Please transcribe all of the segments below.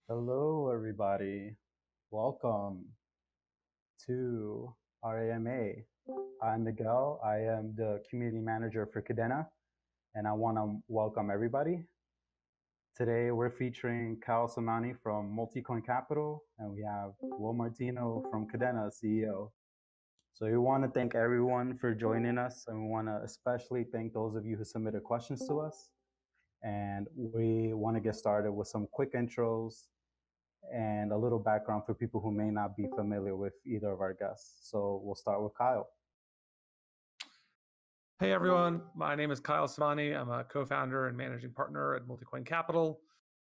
Hello, everybody. Welcome to our AMA. I'm Miguel. I am the community manager for Kadena, and I want to welcome everybody. Today, we're featuring Samani from MultiCoin Capital, and we have Will Martino from Kadena, CEO. So we want to thank everyone for joining us, and we want to especially thank those of you who submitted questions to us. And we want to get started with some quick intros and a little background for people who may not be familiar with either of our guests. So we'll start with Kyle. Hey everyone, my name is Kyle Samani. I'm a co-founder and managing partner at MultiCoin Capital.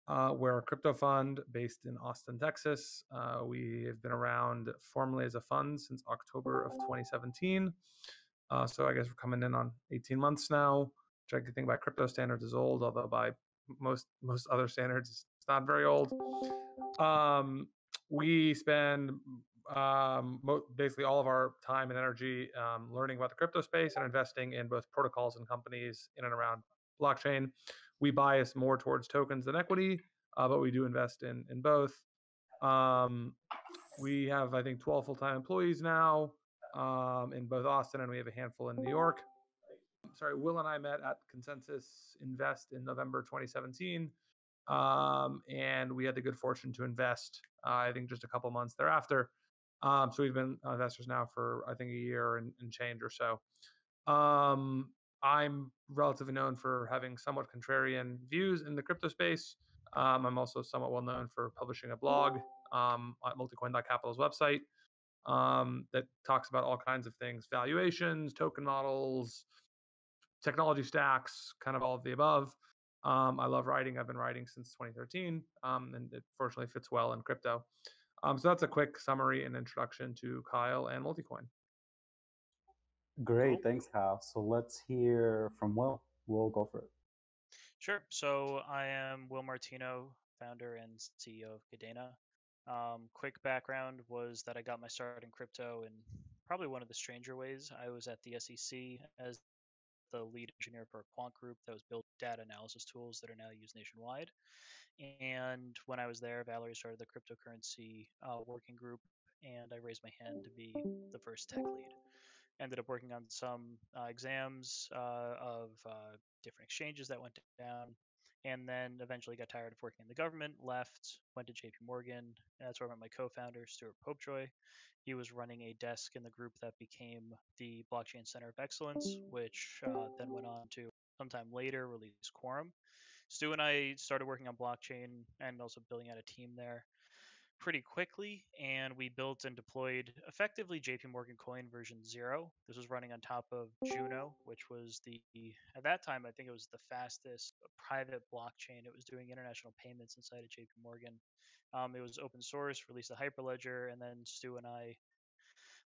We're a crypto fund based in Austin, Texas. We have been around formally as a fund since October of 2017. So I guess we're coming in on 18 months now, which I think by crypto standards is old, although by most other standards it's not very old. We spend basically all of our time and energy learning about the crypto space and investing in both protocols and companies in and around blockchain. We bias more towards tokens than equity, but we do invest in both. We have, I think, 12 full-time employees now in both Austin, and we have a handful in New York. Sorry, Will and I met at Consensus Invest in November 2017. And we had the good fortune to invest, I think, just a couple months thereafter. So we've been investors now for, I think, a year and change or so. I'm relatively known for having somewhat contrarian views in the crypto space. I'm also somewhat well known for publishing a blog at multicoin.capital's website that talks about all kinds of things: valuations, token models, technology stacks, kind of all of the above. I love writing. I've been writing since 2013, and it fortunately fits well in crypto. So that's a quick summary and introduction to Kyle and MultiCoin. Great, thanks, Kyle. So let's hear from Will. Will, go for it. Sure. So I am Will Martino, founder and CEO of Kadena. Quick background was that I got my start in crypto in probably one of the stranger ways. I was at the SEC as the lead engineer for a quant group that was building data analysis tools that are now used nationwide. And when I was there, Valerie started the cryptocurrency working group, and I raised my hand to be the first tech lead. Ended up working on some exams of different exchanges that went down, and then eventually got tired of working in the government, left, went to JP Morgan, and that's where I met my co-founder, Stuart Popejoy. He was running a desk in the group that became the Blockchain Center of Excellence, which then went on to sometime later release Quorum. Stu and I started working on blockchain and also building out a team there pretty quickly, and we built and deployed effectively JP Morgan Coin version 0. This was running on top of Juno, which was at that time, I think it was the fastest private blockchain. It was doing international payments inside of JP Morgan. It was open source, released a Hyperledger, and then Stu and I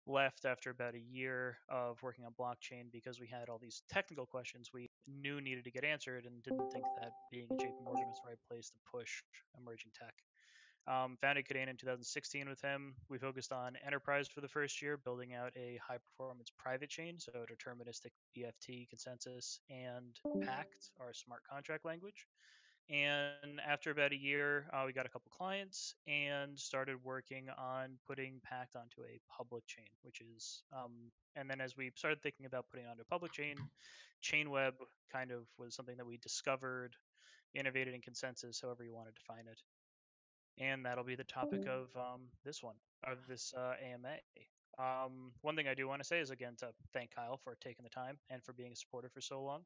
left after about a year of working on blockchain because we had all these technical questions we knew needed to get answered and didn't think that being at JP Morgan was the right place to push emerging tech. Founded Kadena in 2016 with him. We focused on enterprise for the first year, building out a high performance private chain, so deterministic BFT consensus and Pact, our smart contract language. And after about a year, we got a couple clients and started working on putting Pact onto a public chain, which is, and then as we started thinking about putting it onto a public chain, Chainweb kind of was something that we discovered, innovated in consensus, however you want to define it. And that'll be the topic of this AMA. One thing I do want to say is, again, to thank Kyle for taking the time and for being a supporter for so long.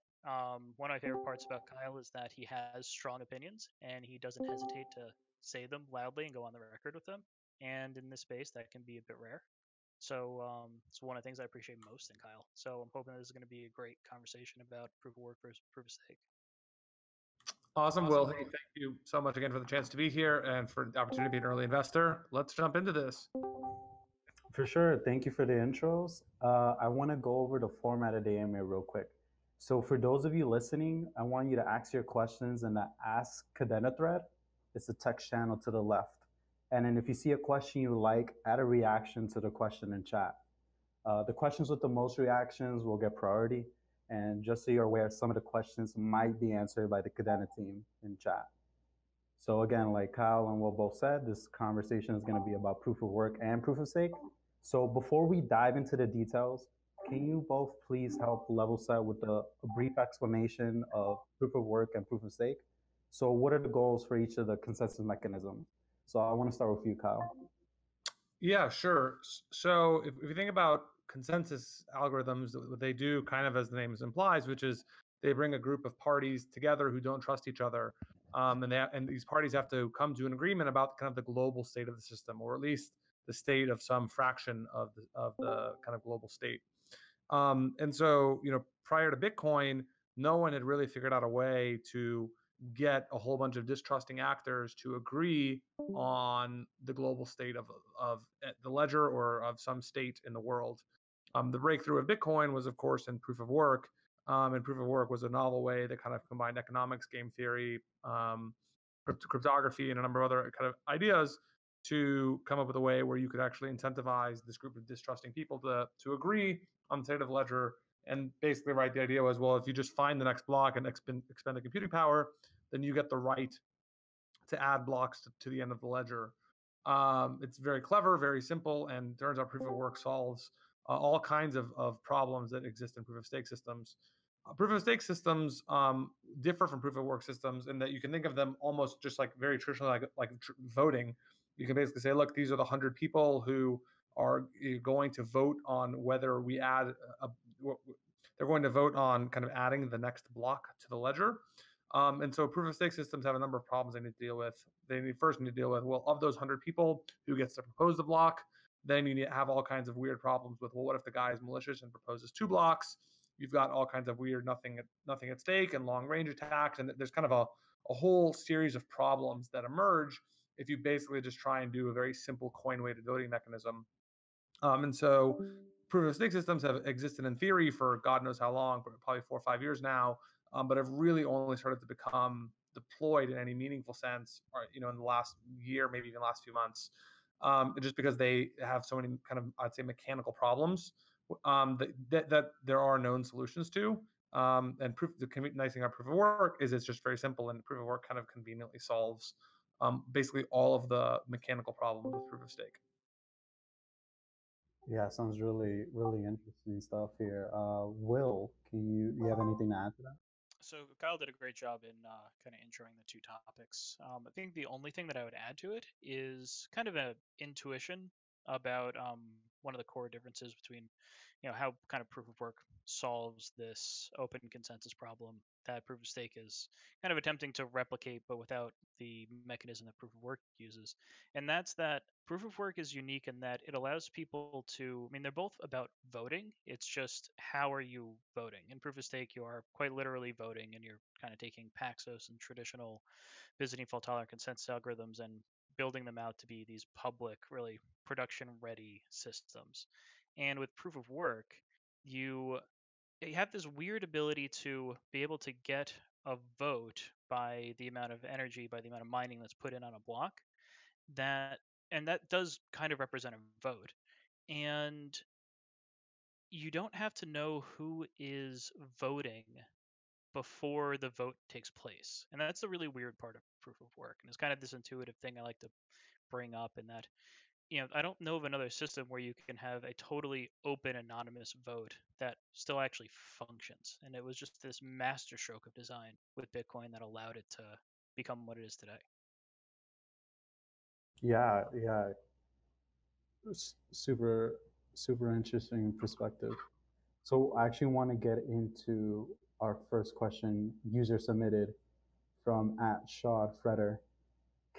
One of my favorite parts about Kyle is that he has strong opinions and he doesn't hesitate to say them loudly and go on the record with them. And in this space, that can be a bit rare. So it's one of the things I appreciate most in Kyle. So I'm hoping this is going to be a great conversation about proof of work versus proof of stake. Awesome. Well, hey, thank you so much again for the chance to be here and for the opportunity to be an early investor. Let's jump into this. For sure. Thank you for the intros. I want to go over the format of the AMA real quick. So for those of you listening, I want you to ask your questions in the Ask Kadena thread. It's the text channel to the left. And then if you see a question you like, add a reaction to the question in chat. The questions with the most reactions will get priority. And just so you're aware, some of the questions might be answered by the Kadena team in chat. So again, like Kyle and Will both said, this conversation is going to be about proof of work and proof of stake. So before we dive into the details, can you both please help level set with a brief explanation of proof of work and proof of stake? So what are the goals for each of the consensus mechanisms? So I want to start with you, Kyle. Yeah, sure. So if you think about consensus algorithms, what they do, kind of as the name implies, which is they bring a group of parties together who don't trust each other, and these parties have to come to an agreement about kind of the global state of the system, or at least the state of some fraction of the kind of global state. And so, prior to Bitcoin, no one had really figured out a way to get a whole bunch of distrusting actors to agree on the global state of the ledger or of some state in the world. The breakthrough of Bitcoin was, of course, in proof of work. And proof of work was a novel way that kind of combined economics, game theory, cryptography, and a number of other kind of ideas to come up with a way where you could actually incentivize this group of distrusting people to agree on the state of the ledger. And basically, right, the idea was, well, if you just find the next block and expend the computing power, then you get the right to add blocks to the end of the ledger. It's very clever, very simple, and turns out proof of work solves all kinds of problems that exist in proof of stake systems. Proof of stake systems differ from proof of work systems in that you can think of them almost just like very traditional, like voting. You can basically say, look, these are the 100 people who are going to vote on whether we add they're going to vote on kind of adding the next block to the ledger. And so proof of stake systems have a number of problems they need to deal with. They first need to deal with, well, of those 100 people, who gets to propose the block? Then you need to have all kinds of weird problems with, well, what if the guy is malicious and proposes 2 blocks? You've got all kinds of weird nothing at stake and long range attacks. And there's kind of a whole series of problems that emerge if you basically just try and do a very simple coin weighted voting mechanism. And so proof of stake systems have existed in theory for God knows how long, probably 4 or 5 years now, but have really only started to become deployed in any meaningful sense, or, in the last year, maybe even last few months, just because they have so many kind of, I'd say, mechanical problems that there are known solutions to. And the nice thing about proof of work is it's just very simple, and proof of work kind of conveniently solves basically all of the mechanical problems with proof of stake. Yeah, sounds really, really interesting stuff here. Will, you have anything to add to that? So Kyle did a great job in kind of introing the two topics. I think the only thing that I would add to it is kind of an intuition about one of the core differences between, how kind of proof of work solves this open consensus problem that proof of stake is kind of attempting to replicate, but without the mechanism that proof of work uses. And that's that proof of work is unique in that it allows people to, I mean, they're both about voting. It's just how are you voting? In proof of stake, you are quite literally voting, and you're kind of taking Paxos and traditional visiting fault tolerant consensus algorithms and building them out to be these public, really production ready systems. And with proof of work, you have this weird ability to be able to get a vote by the amount of energy, by the amount of mining that's put in on a block. That and that does kind of represent a vote. And you don't have to know who is voting before the vote takes place. And that's the really weird part of proof of work. And it's kind of this intuitive thing I like to bring up in that, I don't know of another system where you can have a totally open anonymous vote that still actually functions. And it was just this masterstroke of design with Bitcoin that allowed it to become what it is today. Yeah, yeah, super, super interesting perspective. So I actually want to get into our first question, user submitted from @Shawd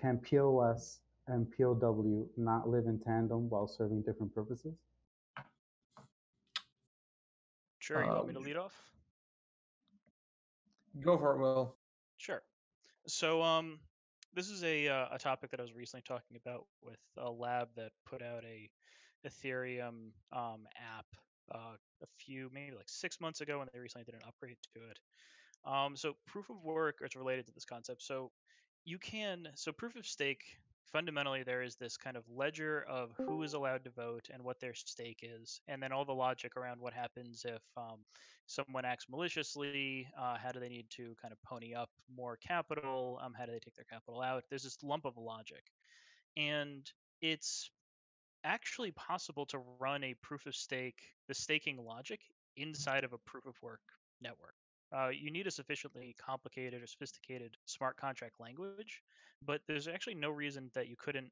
Can POS and POW not live in tandem while serving different purposes? Sure, you want me to lead off? Go for it, Will. Sure. So this is a topic that I was recently talking about with a lab that put out a Ethereum app a few, maybe like 6 months ago, and they recently did an upgrade to it. So proof of work is related to this concept. So proof of stake fundamentally there is this kind of ledger of who is allowed to vote and what their stake is, and then all the logic around what happens if someone acts maliciously. How do they need to kind of pony up more capital? How do they take their capital out? There's this lump of logic, and it's actually possible to run a proof of stake, the staking logic, inside of a proof of work network. You need a sufficiently complicated or sophisticated smart contract language, but there's actually no reason that you couldn't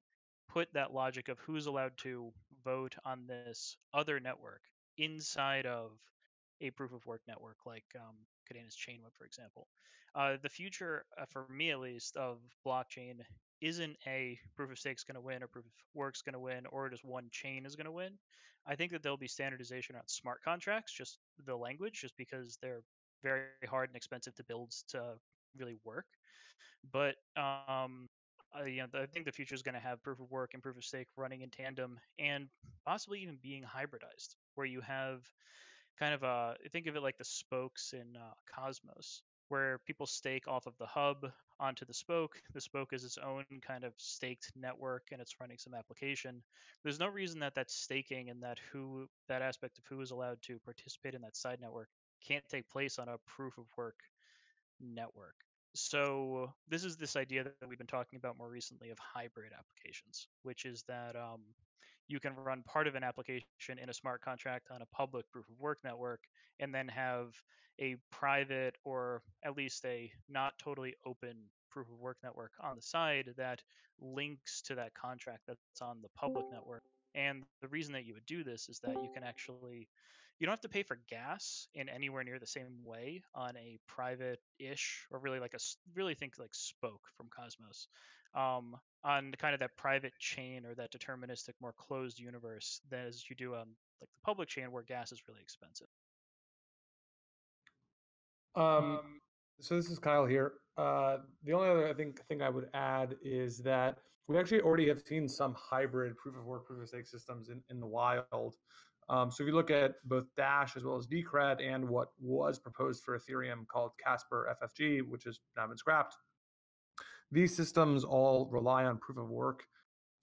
put that logic of who's allowed to vote on this other network inside of a proof of work network like Kadena's Chainweb, for example. The future, for me at least, of blockchain isn't a proof of stake's going to win or proof of work's going to win or just one chain is going to win. I think that there'll be standardization on smart contracts, just the language, just because they're very hard and expensive to build to really work. But I think the future is going to have proof of work and proof of stake running in tandem and possibly even being hybridized, where you have kind of think of it like the spokes in Cosmos, where people stake off of the hub onto the spoke. The spoke is its own kind of staked network, and it's running some application. There's no reason that that staking and that aspect of who is allowed to participate in that side network can't take place on a proof of work network. So this is this idea that we've been talking about more recently of hybrid applications, which is that you can run part of an application in a smart contract on a public proof of work network, and then have a private or at least a not totally open proof of work network on the side that links to that contract that's on the public network. And the reason that you would do this is that you don't have to pay for gas in anywhere near the same way on a private-ish, or really like really think like Spoke from Cosmos, on kind of that private chain or that deterministic, more closed universe as you do on like the public chain where gas is really expensive. Um, so this is Kyle here. The only other thing I would add is that we actually already have seen some hybrid proof of work, proof of stake systems in the wild. So if you look at both Dash as well as Decred and what was proposed for Ethereum called Casper FFG, which has now been scrapped, these systems all rely on proof of work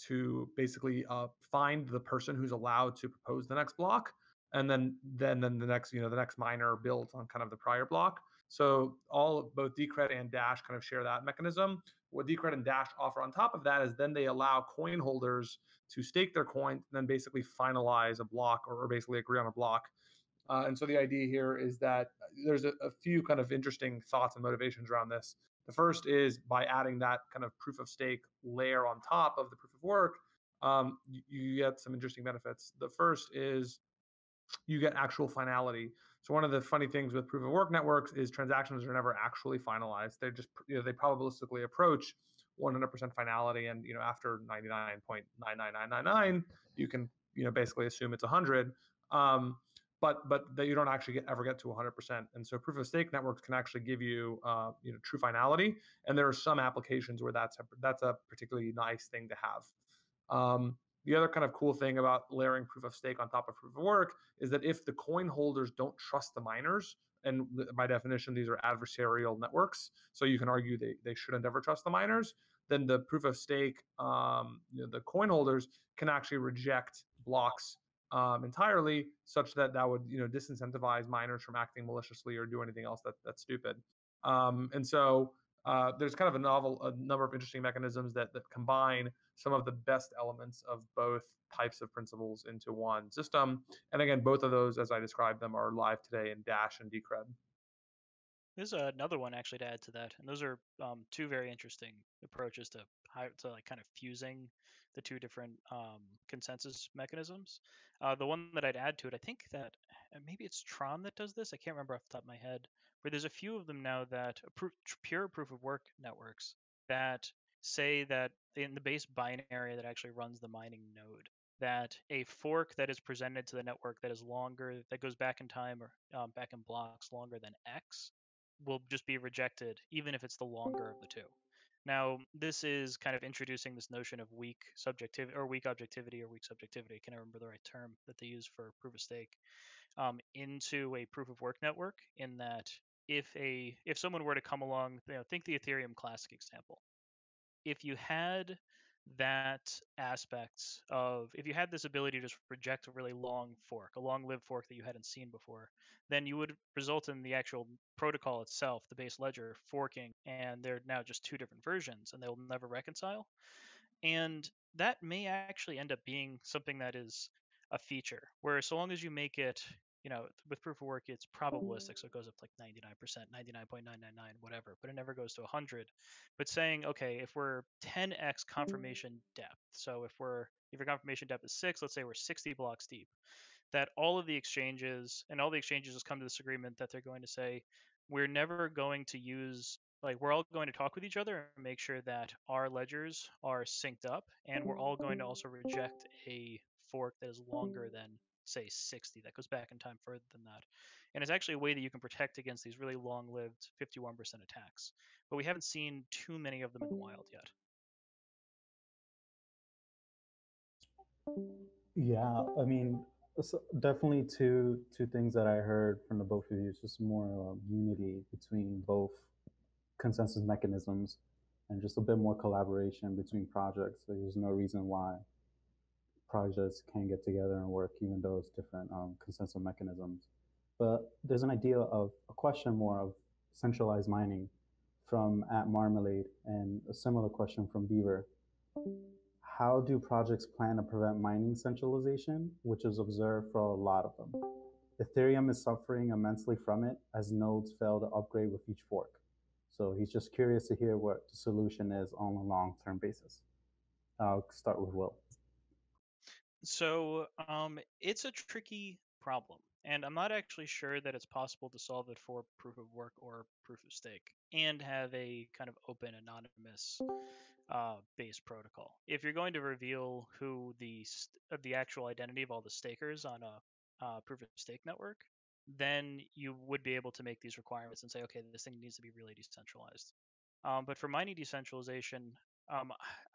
to basically find the person who's allowed to propose the next block, and then the next the next miner builds on kind of the prior block. So both Decred and Dash kind of share that mechanism. What Decred and Dash offer on top of that is then they allow coin holders to stake their coin and then basically finalize a block, or basically agree on a block. And so the idea here is that there's a few kind of interesting thoughts and motivations around this. The first is by adding that kind of proof of stake layer on top of the proof of work, you get some interesting benefits. The first is you get actual finality. So one of the funny things with proof of work networks is transactions are never actually finalized. They're just they probabilistically approach 100% finality, and after 99.99999, you can basically assume it's 100. But that you don't actually ever get to 100%. And so proof of stake networks can actually give you true finality, and there are some applications where that's a particularly nice thing to have. The other kind of cool thing about layering proof of stake on top of proof of work is that if the coin holders don't trust the miners, and by definition, these are adversarial networks, so you can argue they shouldn't ever trust the miners, then the proof of stake, the coin holders can actually reject blocks entirely, such that would disincentivize miners from acting maliciously or do anything else that's stupid. And so there's kind of a number of interesting mechanisms that combine some of the best elements of both types of principles into one system. And again, both of those, as I described them, are live today in Dash and Decred. There's another one actually to add to that, and those are two very interesting approaches to like kind of fusing the two different consensus mechanisms. The one that I'd add to it, I think that maybe it's Tron that does this. I can't remember off the top of my head, but there's a few of them now that pure proof of work networks that say that in the base binary that actually runs the mining node, that a fork that is presented to the network that is longer, that goes back in time or back in blocks longer than X, will just be rejected, even if it's the longer of the two. Now, this is kind of introducing this notion of weak subjectivity or weak objectivity or weak subjectivity. I can't remember the right term that they use for proof of stake, into a proof of work network. In that, if someone were to come along, think the Ethereum Classic example. If you had that aspect of, if you had this ability to just reject a really long fork, a long-lived fork that you hadn't seen before, then you would result in the actual protocol itself, the base ledger, forking, and they're now just two different versions, and they'll never reconcile. And that may actually end up being something that is a feature, where so long as you make it, with proof of work, it's probabilistic, so it goes up to like 99%, 99.999, whatever, but it never goes to 100. But saying, okay, if we're 10x confirmation depth, so if your confirmation depth is 6, let's say we're 60 blocks deep, that all of the exchanges and all the exchanges just come to this agreement that they're going to say, we're never going to use, like, we're all going to talk with each other and make sure that our ledgers are synced up, and we're all going to also reject a fork that is longer than, say, 60, that goes back in time further than that. And it's actually a way that you can protect against these really long-lived 51% attacks, but we haven't seen too many of them in the wild yet. Yeah, I mean, definitely two things that I heard from the both of you is just more unity between both consensus mechanisms and just a bit more collaboration between projects. There's no reason why projects can't get together and work, even though it's different consensus mechanisms. But there's an idea of a question more of centralized mining from at Marmalade, and a similar question from Beaver. How do projects plan to prevent mining centralization, which is observed for a lot of them? Ethereum is suffering immensely from it as nodes fail to upgrade with each fork. So he's just curious to hear what the solution is on a long-term basis. I'll start with Will. So it's a tricky problem, and I'm not actually sure that it's possible to solve it for proof of work or proof of stake and have a kind of open, anonymous base protocol. If you're going to reveal who the actual identity of all the stakers on a proof of stake network, then you would be able to make these requirements and say, okay, this thing needs to be really decentralized. But for mining decentralization,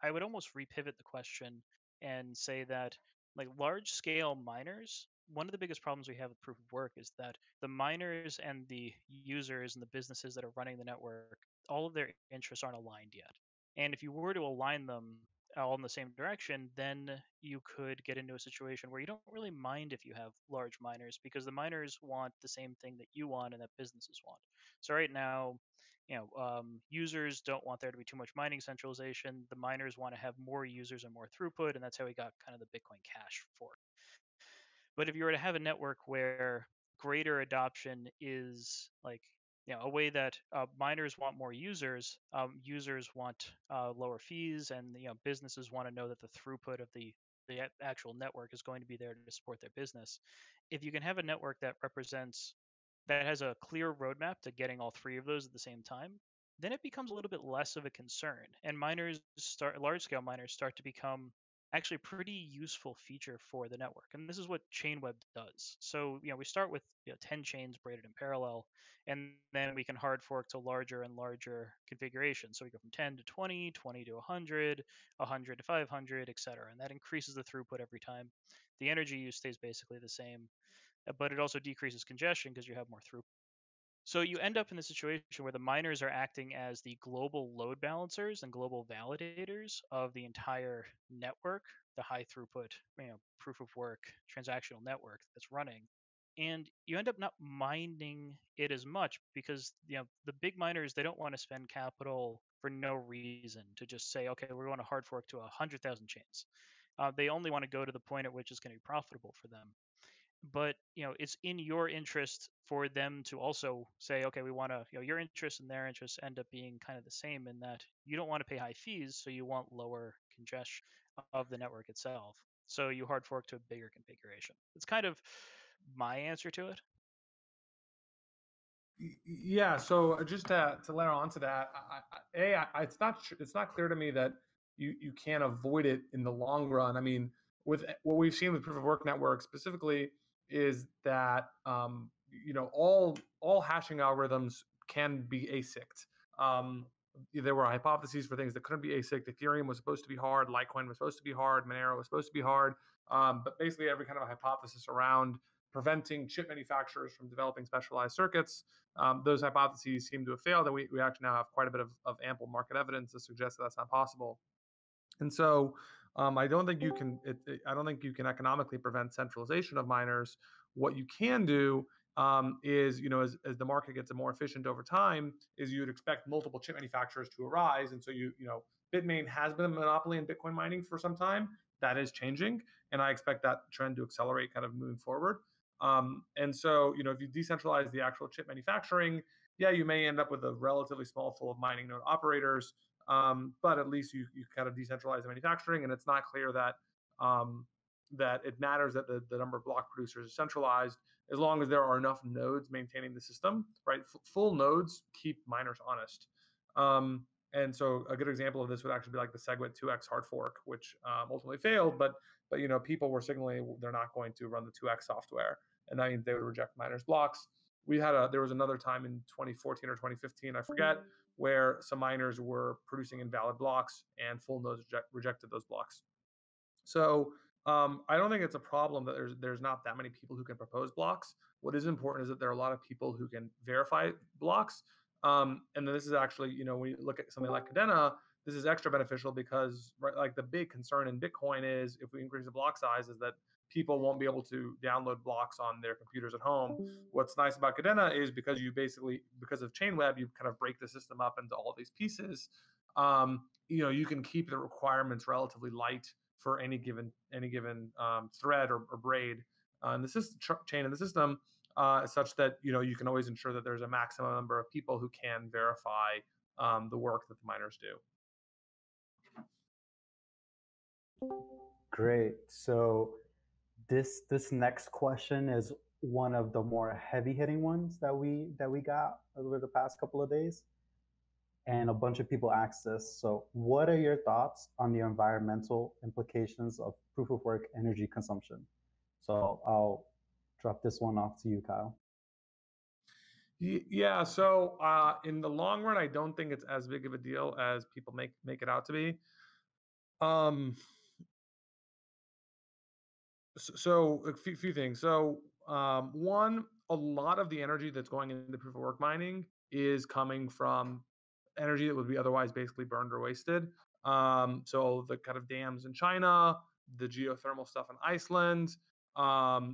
I would almost repivot the question and say that, like, large scale miners, one of the biggest problems we have with proof of work is that the miners and the users and the businesses that are running the network, all of their interests aren't aligned yet. And if you were to align them all in the same direction, then you could get into a situation where you don't really mind if you have large miners, because the miners want the same thing that you want and that businesses want. So right now, users don't want there to be too much mining centralization. The miners want to have more users and more throughput, and that's how we got kind of the Bitcoin Cash fork. But if you were to have a network where greater adoption is like, a way that miners want more users, users want lower fees, and businesses want to know that the throughput of the actual network is going to be there to support their business. If you can have a network that has a clear roadmap to getting all three of those at the same time, then it becomes a little bit less of a concern. And large scale miners start to become actually a pretty useful feature for the network. And this is what Chainweb does. So, we start with 10 chains braided in parallel, and then we can hard fork to larger and larger configurations. So we go from 10 to 20, 20 to 100, 100 to 500, etc. And that increases the throughput every time. The energy use stays basically the same, but it also decreases congestion because you have more throughput. So you end up in the situation where the miners are acting as the global load balancers and global validators of the entire network, the high throughput, proof of work transactional network that's running. And you end up not minding it as much because the big miners, they don't want to spend capital for no reason to just say, okay, we're going to hard fork to 100,000 chains. They only want to go to the point at which it's going to be profitable for them. But it's in your interest for them to also say, okay, we want to, your interests and their interests end up being kind of the same, in that you don't want to pay high fees, so you want lower congestion of the network itself, so you hard fork to a bigger configuration. It's kind of my answer to it. Yeah. So just to layer on to that, it's not clear to me that you can't avoid it in the long run. I mean, with what we've seen with proof of work networks specifically is that all hashing algorithms can be ASICed. There were hypotheses for things that couldn't be ASICed. Ethereum was supposed to be hard. Litecoin was supposed to be hard. Monero was supposed to be hard. But basically, every kind of a hypothesis around preventing chip manufacturers from developing specialized circuits, those hypotheses seem to have failed, and we actually now have quite a bit of ample market evidence to suggest that that's not possible. And so I don't think you can. I don't think you can economically prevent centralization of miners. What you can do is, as the market gets more efficient over time, is you'd expect multiple chip manufacturers to arise, and so Bitmain has been a monopoly in Bitcoin mining for some time. That is changing, and I expect that trend to accelerate, kind of moving forward. And so, if you decentralize the actual chip manufacturing, yeah, you may end up with a relatively small pool of mining node operators, but at least you kind of decentralize the manufacturing, and it's not clear that it matters that the number of block producers is centralized, as long as there are enough nodes maintaining the system. Right, full nodes keep miners honest. And so a good example of this would actually be like the SegWit 2x hard fork, which ultimately failed, but people were signaling they're not going to run the 2x software, and that means they would reject miners' blocks. There was another time in 2014 or 2015, I forget, where some miners were producing invalid blocks and full nodes rejected those blocks. So I don't think it's a problem that there's not that many people who can propose blocks. What is important is that there are a lot of people who can verify blocks. And then this is actually, when you look at something like Kadena, this is extra beneficial because, right, like the big concern in Bitcoin is if we increase the block size, is that people won't be able to download blocks on their computers at home. What's nice about Kadena is because of Chainweb, you kind of break the system up into all these pieces. You can keep the requirements relatively light for any given thread or braid in the chain in the system, such that you can always ensure that there's a maximum number of people who can verify the work that the miners do. Great. So this next question is one of the more heavy hitting ones that we got over the past couple of days, and a bunch of people asked this. So, what are your thoughts on the environmental implications of proof of work energy consumption? So, I'll drop this one off to you, Kyle. Yeah. So in the long run, I don't think it's as big of a deal as people make it out to be. Um, so a few things. So one, a lot of the energy that's going into proof of work mining is coming from energy that would be otherwise basically burned or wasted. So the kind of dams in China, the geothermal stuff in Iceland,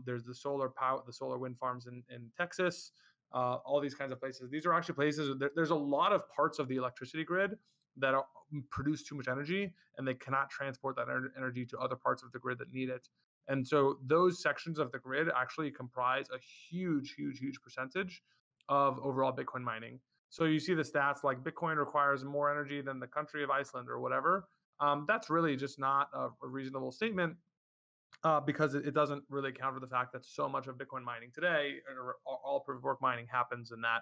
there's the solar power, the solar wind farms in Texas, all these kinds of places. These are actually places, there's a lot of parts of the electricity grid that produce too much energy, and they cannot transport that energy to other parts of the grid that need it. And so those sections of the grid actually comprise a huge, huge, huge percentage of overall Bitcoin mining. So you see the stats like Bitcoin requires more energy than the country of Iceland or whatever. That's really just not a reasonable statement, because it doesn't really account for the fact that so much of Bitcoin mining today, or all proof of work mining, happens in that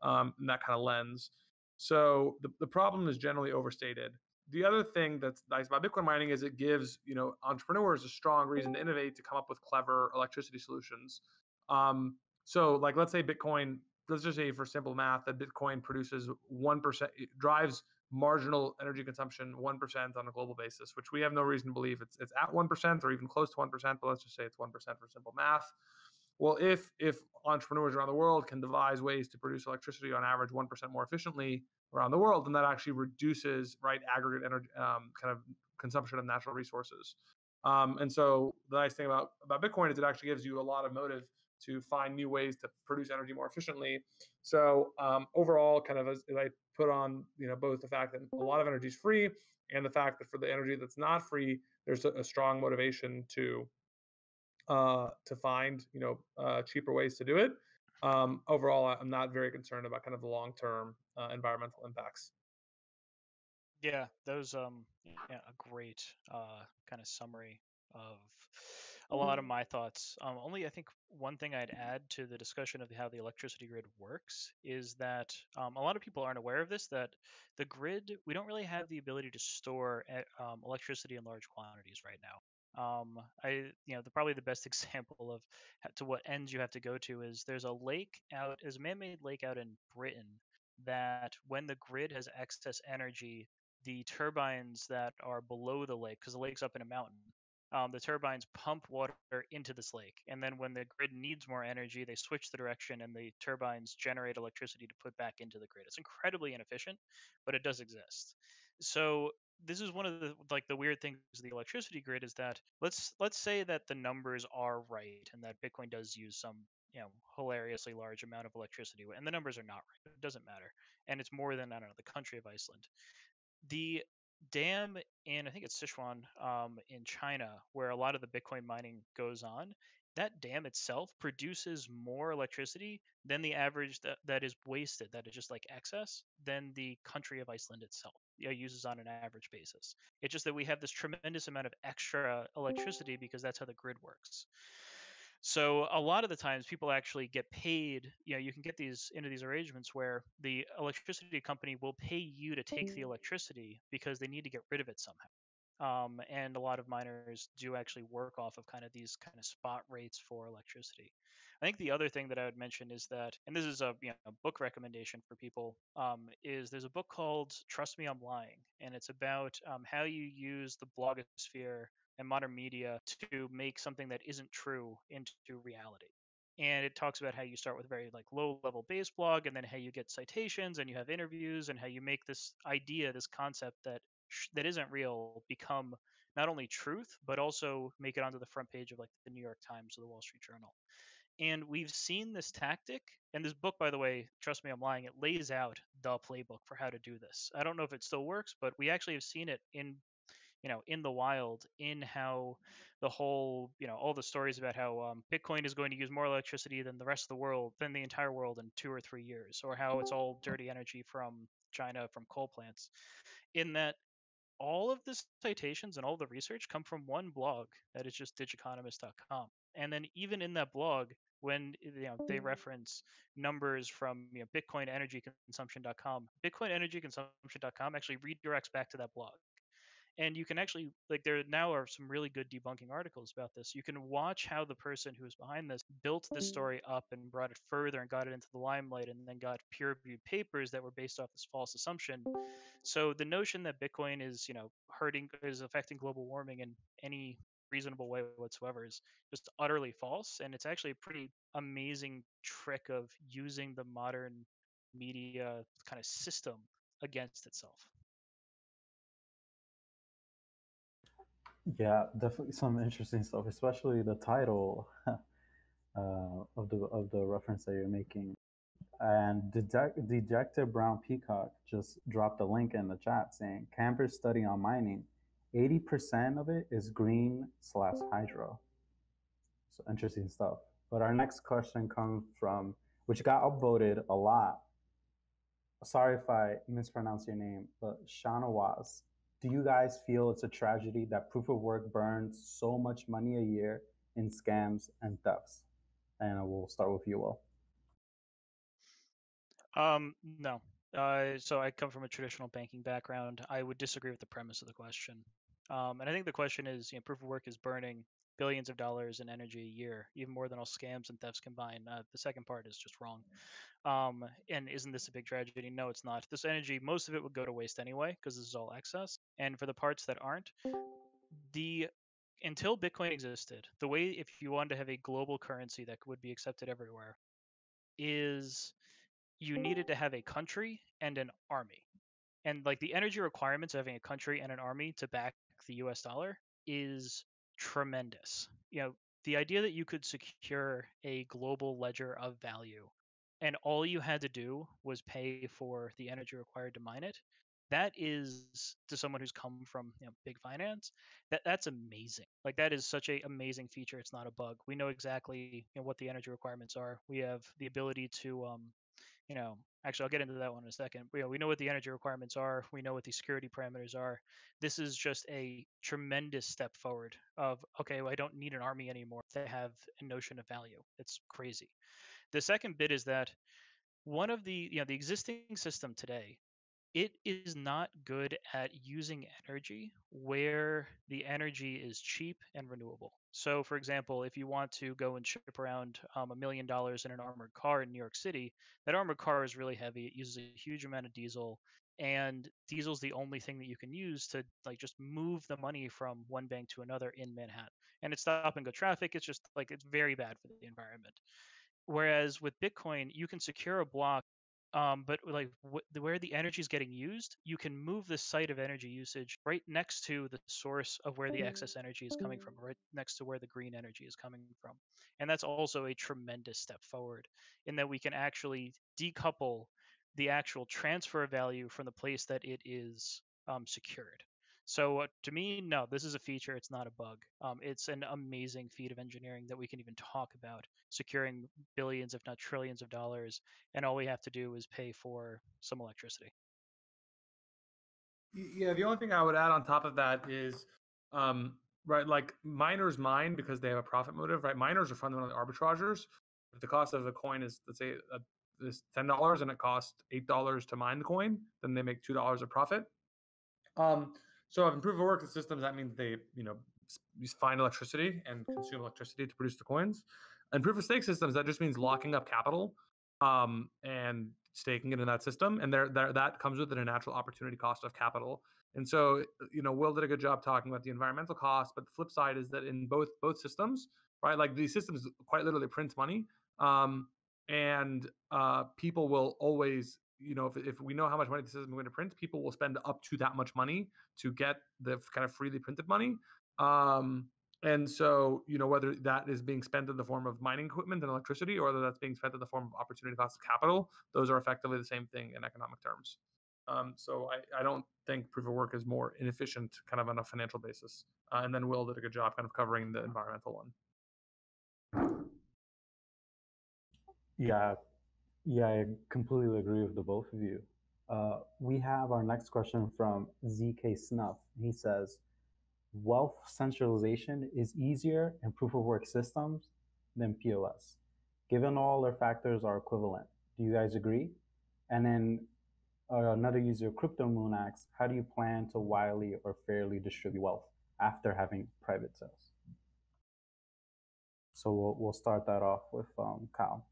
kind of lens. So the problem is generally overstated. The other thing that's nice about Bitcoin mining is it gives entrepreneurs a strong reason to innovate, to come up with clever electricity solutions. So like let's say Bitcoin, let's just say for simple math that Bitcoin produces 1%, drives marginal energy consumption 1% on a global basis, which we have no reason to believe it's at 1% or even close to 1%, but let's just say it's 1% for simple math. Well, if entrepreneurs around the world can devise ways to produce electricity on average 1% more efficiently around the world, then that actually reduces, right, aggregate energy, kind of consumption of natural resources. And so the nice thing about Bitcoin is it actually gives you a lot of motive to find new ways to produce energy more efficiently. So overall, kind of as I put on, both the fact that a lot of energy is free and the fact that for the energy that's not free, there's a strong motivation to find cheaper ways to do it. Overall, I'm not very concerned about kind of the long-term environmental impacts. Yeah, those yeah, a great kind of summary of a lot of my thoughts. Only I think one thing I'd add to the discussion of how the electricity grid works is that a lot of people aren't aware of this, that the grid, we don't really have the ability to store electricity in large quantities right now. Probably the best example of to what ends you have to go to is there's a man-made lake out in Britain that when the grid has excess energy, the turbines that are below the lake, because the lake's up in a mountain, the turbines pump water into this lake. And then when the grid needs more energy, they switch the direction and the turbines generate electricity to put back into the grid. It's incredibly inefficient, but it does exist. So this is one of the like the weird things of the electricity grid is that let's say that the numbers are right and that Bitcoin does use some hilariously large amount of electricity, and the numbers are not right, but it doesn't matter, and it's more than, I don't know, the country of Iceland. The dam in, I think it's Sichuan, in China, where a lot of the Bitcoin mining goes on, that dam itself produces more electricity than the average that is wasted, that is just like excess, than the country of Iceland itself uses on an average basis. It's just that we have this tremendous amount of extra electricity because that's how the grid works. So a lot of the times people actually get paid, you can get these into these arrangements where the electricity company will pay you to take the electricity because they need to get rid of it somehow. And a lot of miners do actually work off of kind of these kind of spot rates for electricity. I think the other thing that I would mention is that, and this is a book recommendation for people, is there's a book called "Trust Me, I'm Lying," and it's about how you use the blogosphere and modern media to make something that isn't true into reality. And it talks about how you start with very like low level base blog, and then how you get citations and you have interviews, and how you make this idea, this concept that isn't real, become not only truth but also make it onto the front page of like the New York Times or the Wall Street Journal. And we've seen this tactic, and this book, by the way, Trust Me, I'm Lying, it lays out the playbook for how to do this. I don't know if it still works, but we actually have seen it in the wild, in how the whole, all the stories about how Bitcoin is going to use more electricity than the rest of the world, than the entire world in 2 or 3 years, or how it's all dirty energy from China, from coal plants. In that, all of the citations and all the research come from one blog that is just digeconomist.com. And then even in that blog, when they reference numbers from bitcoinenergyconsumption.com actually redirects back to that blog. And you can actually, like, there now are some really good debunking articles about this. You can watch how the person who is behind this built this story up and brought it further and got it into the limelight, and then got peer-reviewed papers that were based off this false assumption. So the notion that Bitcoin is is affecting global warming in any reasonable way whatsoever is just utterly false, and it's actually a pretty amazing trick of using the modern media kind of system against itself. Yeah, definitely some interesting stuff, especially the title of the reference that you're making. And Dejected Brown Peacock just dropped a link in the chat saying Camber's study on mining, 80% of it is green/hydro. So interesting stuff. But our next question comes from, which got upvoted a lot. Sorry if I mispronounce your name, but Shanawaz. Do you guys feel it's a tragedy that proof of work burns so much money a year in scams and thefts? And we'll start with you, Will. No. So I come from a traditional banking background. I would disagree with the premise of the question. And I think the question is, proof of work is burning billions of dollars in energy a year, even more than all scams and thefts combined. The second part is just wrong. And isn't this a big tragedy? No, it's not. This energy, most of it would go to waste anyway, because this is all excess. And for the parts that aren't, until Bitcoin existed, the way, if you wanted to have a global currency that would be accepted everywhere, is you needed to have a country and an army. And like the energy requirements of having a country and an army to back the US dollar is tremendous. The idea that you could secure a global ledger of value and all you had to do was pay for the energy required to mine it, that is, to someone who's come from big finance, that's amazing. Like, that is such a amazing feature. It's not a bug. We know exactly what the energy requirements are. We have the ability to actually, I'll get into that one in a second. We know what the energy requirements are. We know what the security parameters are. This is just a tremendous step forward of, okay, well, I don't need an army anymore to have a notion of value. It's crazy. The second bit is that one of the existing system today, it is not good at using energy where the energy is cheap and renewable. So, for example, if you want to go and ship around $1 million in an armored car in New York City, that armored car is really heavy. It uses a huge amount of diesel, and diesel's the only thing that you can use to like just move the money from one bank to another in Manhattan. And it's stop and go traffic. It's just like, it's very bad for the environment. Whereas with Bitcoin, you can secure a block But like where the energy is getting used, you can move the site of energy usage right next to the source of where the excess energy is coming from, right next to where the green energy is coming from. And that's also a tremendous step forward in that we can actually decouple the actual transfer value from the place that it is secured. So to me, no, this is a feature. It's not a bug. It's an amazing feat of engineering that we can even talk about securing billions, if not trillions of dollars, and all we have to do is pay for some electricity. Yeah, the only thing I would add on top of that is, right, like miners mine because they have a profit motive, right? Miners are fundamentally arbitragers. If the cost of a coin is, let's say, is $10 and it costs $8 to mine the coin, then they make $2 of profit. So if in proof of work systems, that means they, find electricity and consume electricity to produce the coins. And proof of stake systems, that just means locking up capital and staking it in that system. And that comes with a natural opportunity cost of capital. And so, Will did a good job talking about the environmental cost, but the flip side is that in both systems, right, like these systems quite literally print money. And people will always, if we know how much money the system is going to print, people will spend up to that much money to get the kind of freely printed money. And so, whether that is being spent in the form of mining equipment and electricity, or whether that's being spent in the form of opportunity cost of capital, those are effectively the same thing in economic terms. So I don't think proof of work is more inefficient kind of on a financial basis. And then Will did a good job kind of covering the environmental one. Yeah, I completely agree with the both of you. We have our next question from ZK Snuff. He says, wealth centralization is easier in proof of work systems than POS, given all their factors are equivalent. Do you guys agree? And then another user, Crypto Moon, asks, how do you plan to widely or fairly distribute wealth after having private sales? So we'll start that off with Kyle.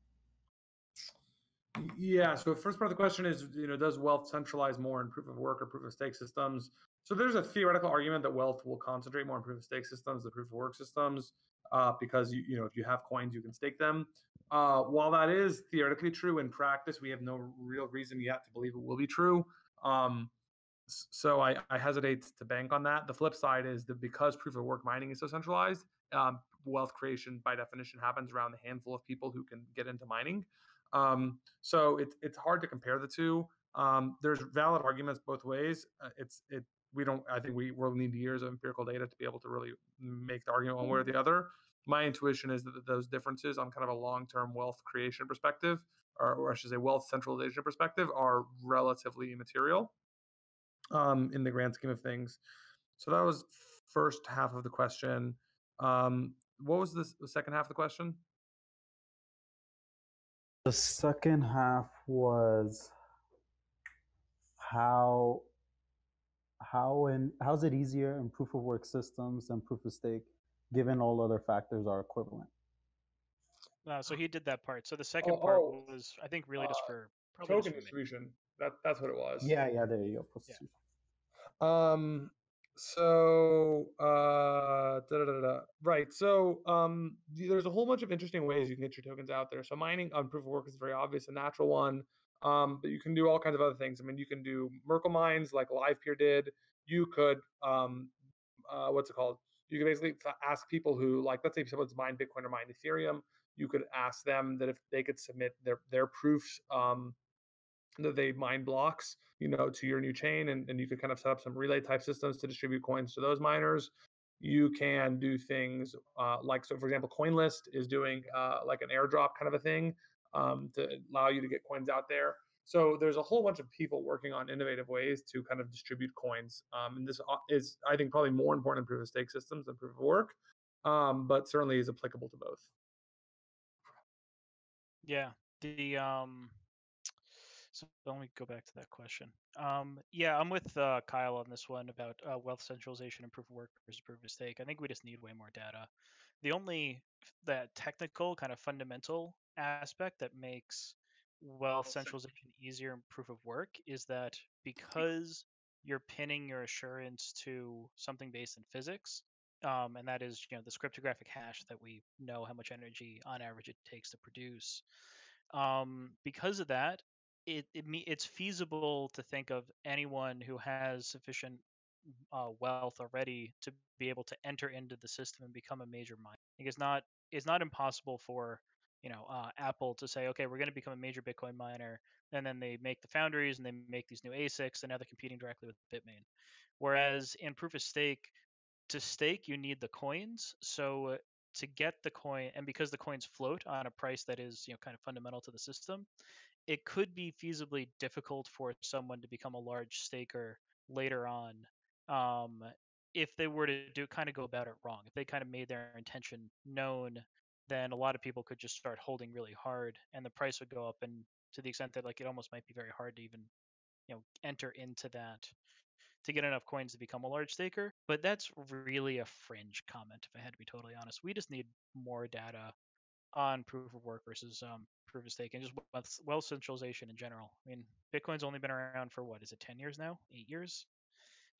Yeah. So first part of the question is, does wealth centralize more in proof of work or proof of stake systems? So there's a theoretical argument that wealth will concentrate more in proof of stake systems than proof of work systems, because if you have coins, you can stake them. While that is theoretically true, in practice, we have no real reason yet to believe it will be true. So I hesitate to bank on that. The flip side is that because proof of work mining is so centralized, wealth creation by definition happens around the handful of people who can get into mining. So it's hard to compare the two. There's valid arguments both ways. I think we'll need years of empirical data to be able to really make the argument one way or the other. My intuition is that those differences on kind of a long-term wealth creation perspective, or I should say wealth centralization perspective, are relatively immaterial in the grand scheme of things. So that was first half of the question. What was the second half of the question? The second half was how's it easier in proof of work systems than proof of stake, given all other factors are equivalent? So he did that part. So the second part was, I think, really just for probably token distribution. That's what it was. Yeah, there you go. Yeah. Right. So there's a whole bunch of interesting ways you can get your tokens out there. So mining on proof of work is very obvious, a natural one. But you can do all kinds of other things. I mean, you can do Merkle mines like LivePeer did. You could what's it called? You can basically ask people who, like, let's say someone's mined Bitcoin or mined Ethereum. You could ask them that if they could submit their proofs that they mine blocks, to your new chain, and you could kind of set up some relay type systems to distribute coins to those miners. You can do things so for example, CoinList is doing like an airdrop kind of a thing to allow you to get coins out there. So there's a whole bunch of people working on innovative ways to kind of distribute coins. And this is, I think, probably more important in proof of stake systems than proof of work, but certainly is applicable to both. Yeah. So let me go back to that question. Yeah, I'm with Kyle on this one about wealth centralization and proof of work versus proof of stake. I think we just need way more data. The only that technical kind of fundamental aspect that makes wealth centralization easier in proof of work is that because you're pinning your assurance to something based in physics, and that is this cryptographic hash that we know how much energy on average it takes to produce. Because of that, it's feasible to think of anyone who has sufficient wealth already to be able to enter into the system and become a major miner. It's not impossible for Apple to say, okay, we're going to become a major Bitcoin miner, and then they make the foundries and they make these new ASICs, and now they're competing directly with Bitmain. Whereas in proof of stake, to stake you need the coins. So to get the coin, and because the coins float on a price that is kind of fundamental to the system, it could be feasibly difficult for someone to become a large staker later on, um, if they were to go about it wrong. If they kind of made their intention known, then a lot of people could just start holding really hard, and the price would go up, and to the extent that it almost might be very hard to even enter into that to get enough coins to become a large staker. But that's really a fringe comment, if I had to be totally honest. We just need more data on proof of work versus proof of stake, and just wealth centralization in general. I mean, Bitcoin's only been around for what is it, 10 years now, 8 years?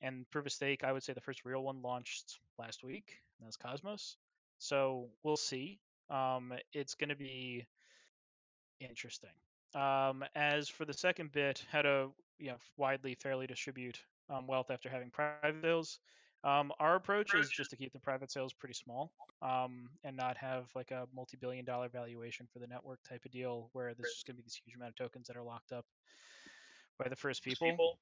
And proof of stake, I would say the first real one launched last week. And that's Cosmos. So we'll see. It's going to be interesting. As for the second bit, how to widely, fairly distribute wealth after having private sales. Our approach is just to keep the private sales pretty small, and not have like a multi-billion-dollar valuation for the network type of deal where there's just going to be this huge amount of tokens that are locked up by the first people.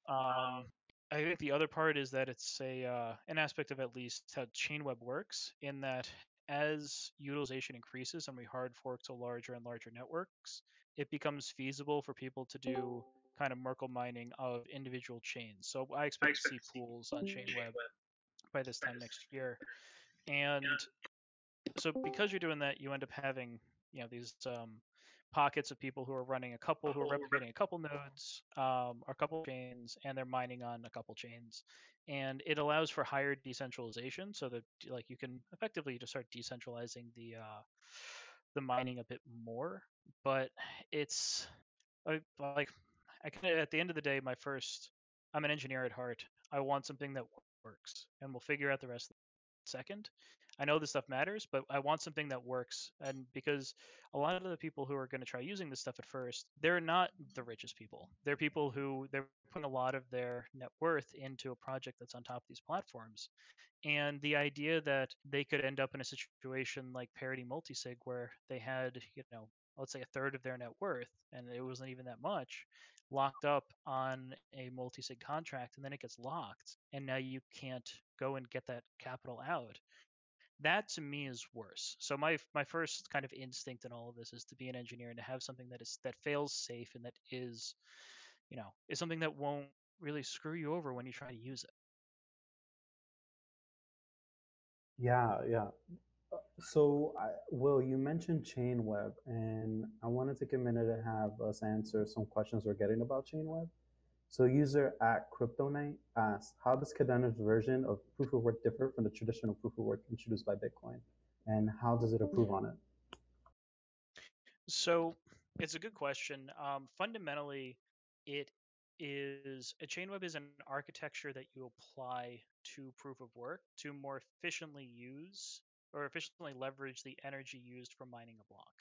I think the other part is that it's an aspect of at least how Chainweb works, in that as utilization increases and we hard fork to larger and larger networks, it becomes feasible for people to do kind of Merkle mining of individual chains. So I expect to see pools on Chainweb by this time next year. And so because you're doing that, you end up having these pockets of people who are replicating a couple nodes, or a couple chains, and they're mining on a couple chains, and it allows for higher decentralization, so that you can effectively just start decentralizing the mining a bit more. But it's like I kind of, at the end of the day, I'm an engineer at heart. I want something that works, and we'll figure out the rest second. I know this stuff matters, but I want something that works. And because a lot of the people who are going to try using this stuff at first, they're not the richest people. They're people who they're putting a lot of their net worth into a project that's on top of these platforms. And the idea that they could end up in a situation like Parity Multisig, where they had, let's say a third of their net worth, and it wasn't even that much, locked up on a multi-sig contract, and then it gets locked, and now you can't go and get that capital out. That to me is worse. So my first kind of instinct in all of this is to be an engineer and to have something that fails safe, and that is something that won't really screw you over when you try to use it. Yeah, yeah. So, Will, you mentioned Chainweb, and I want to take a minute to have us answer some questions we're getting about Chainweb. So, user at CryptoNight asks, how does Kadena's version of proof of work differ from the traditional proof of work introduced by Bitcoin, and how does it improve on it? So it's a good question. Fundamentally, it a chain web is an architecture that you apply to proof of work to more efficiently use or efficiently leverage the energy used for mining a block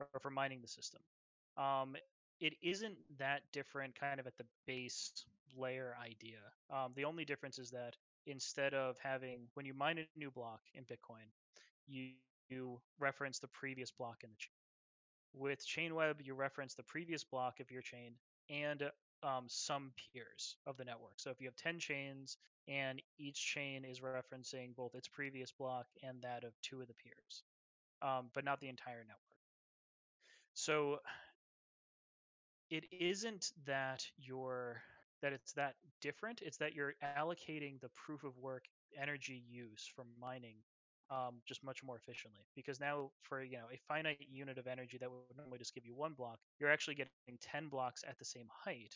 or for mining the system. Um, it isn't that different kind of at the base layer idea. The only difference is that instead of having, when you mine a new block in Bitcoin, you, you reference the previous block in the chain. With Chainweb, you reference the previous block of your chain and some peers of the network. So if you have 10 chains and each chain is referencing both its previous block and that of two of the peers, but not the entire network. So it isn't that it's that different. It's that you're allocating the proof of work energy use from mining just much more efficiently. Because now, for a finite unit of energy that would normally just give you one block, you're actually getting 10 blocks at the same height,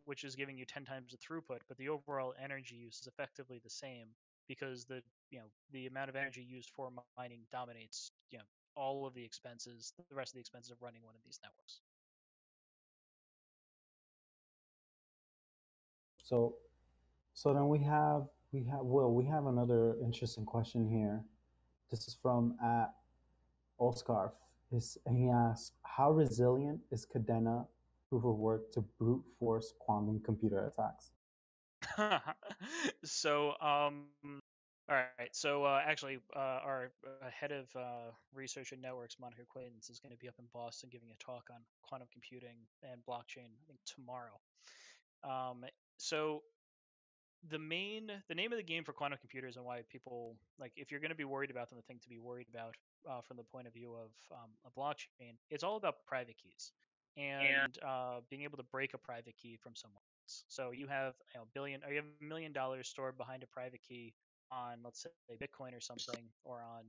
which is giving you 10 times the throughput. But the overall energy use is effectively the same, because the amount of energy used for mining dominates all of the expenses, the rest of the expenses of running one of these networks. So, so then we have another interesting question here. This is from at Oscar. And he asks, how resilient is Kadena proof of work to brute force quantum computer attacks? So, all right. So, actually, our head of research and networks, Monica Quaintance, is going to be up in Boston giving a talk on quantum computing and blockchain, I think tomorrow. So the name of the game for quantum computers and why people like if you're going to be worried about them, the thing to be worried about from the point of view of a blockchain, it's all about private keys and being able to break a private key from someone else. So you have or you have $1 million stored behind a private key on, let's say, Bitcoin or something, or on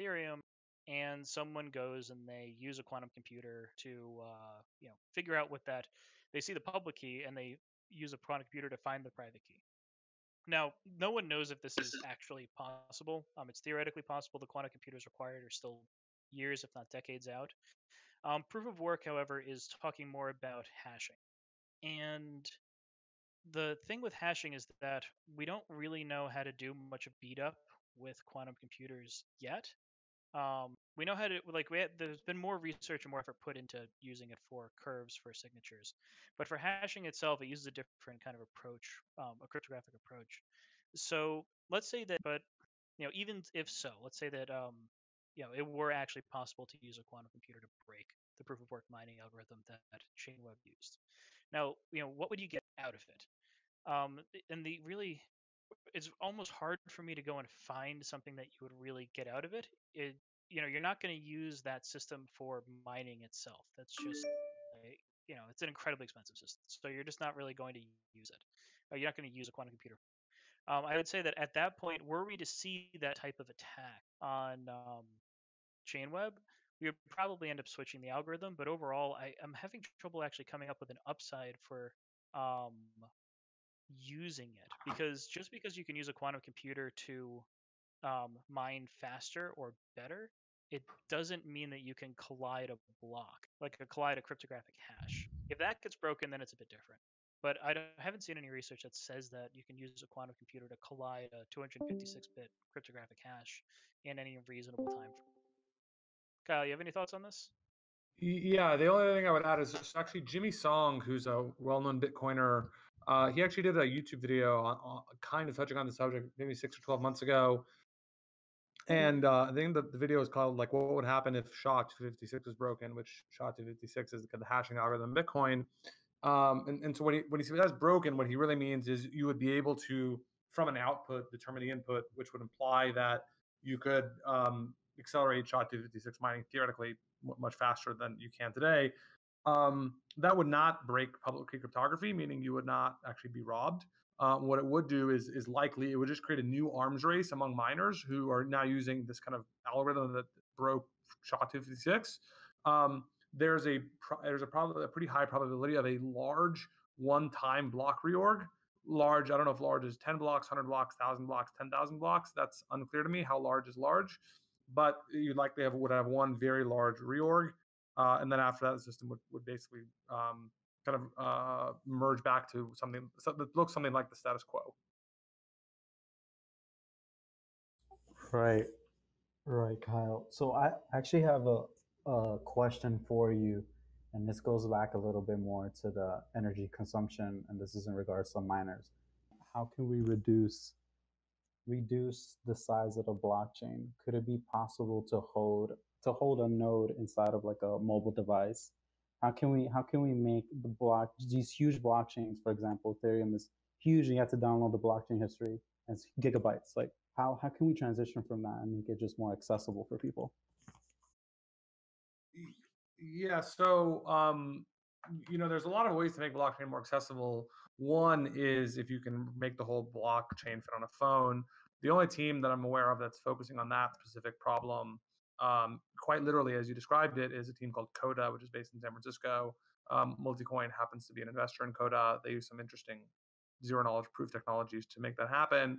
Ethereum, and someone goes and they use a quantum computer to figure out what that. They see the public key and they use a quantum computer to find the private key. Now, no one knows if this is actually possible. It's theoretically possible. The quantum computers required are still years, if not decades out. Proof of work, however, is talking more about hashing. And the thing with hashing is that we don't really know how to do much of beat up with quantum computers yet. We know how to there's been more research and more effort put into using it for curves for signatures, but for hashing itself, it uses a different kind of approach, a cryptographic approach. So let's say that, but even if so, let's say that it were actually possible to use a quantum computer to break the proof of work mining algorithm that Chainweb used. Now, what would you get out of it? And the really it's almost hard for me to go and find something that you would really get out of it. You're not going to use that system for mining itself. That's just, it's an incredibly expensive system. So you're just not really going to use it. You're not going to use a quantum computer. I would say that at that point, were we to see that type of attack on Chainweb, we would probably end up switching the algorithm. But overall, I'm having trouble actually coming up with an upside for um, using it, because just because you can use a quantum computer to mine faster or better, it doesn't mean that you can collide a block, like collide a cryptographic hash. If that gets broken, then it's a bit different. But haven't seen any research that says that you can use a quantum computer to collide a 256-bit cryptographic hash in any reasonable time frame. Kyle, you have any thoughts on this? Yeah, the only thing I would add is just actually Jimmy Song, who's a well-known Bitcoiner. He actually did a YouTube video on kind of touching on the subject maybe 6 or 12 months ago. And I think the video is called like what would happen if SHA-256 was broken, which SHA-256 is the hashing algorithm in Bitcoin. And so when he says that's broken, what he really means is you would be able to, from an output, determine the input, which would imply that you could accelerate SHA-256 mining theoretically much faster than you can today. That would not break public key cryptography, meaning you would not actually be robbed. What it would do is likely it would just create a new arms race among miners who are now using this kind of algorithm that broke SHA-256. There's a pretty high probability of a large one-time block reorg. Large, I don't know if large is 10 blocks, 100 blocks, 1,000 blocks, 10,000 blocks. That's unclear to me how large is large, but you likely would have one very large reorg, and then after that, the system would basically kind of merge back to something that looks something like the status quo. Right, right, Kyle. So I actually have a question for you, and this goes back a little bit more to the energy consumption, and this is in regards to miners. How can we reduce the size of the blockchain? Could it be possible to hold a node inside of like a mobile device? How can we make these huge blockchains? For example, Ethereum is huge. You have to download the blockchain history. It's gigabytes. Like how can we transition from that and make it just more accessible for people? Yeah, so there's a lot of ways to make blockchain more accessible. One is if you can make the whole blockchain fit on a phone. The only team that I'm aware of that's focusing on that specific problem, quite literally as you described it, is a team called Coda, which is based in San Francisco. MultiCoin happens to be an investor in Coda. They use some interesting zero-knowledge proof technologies to make that happen.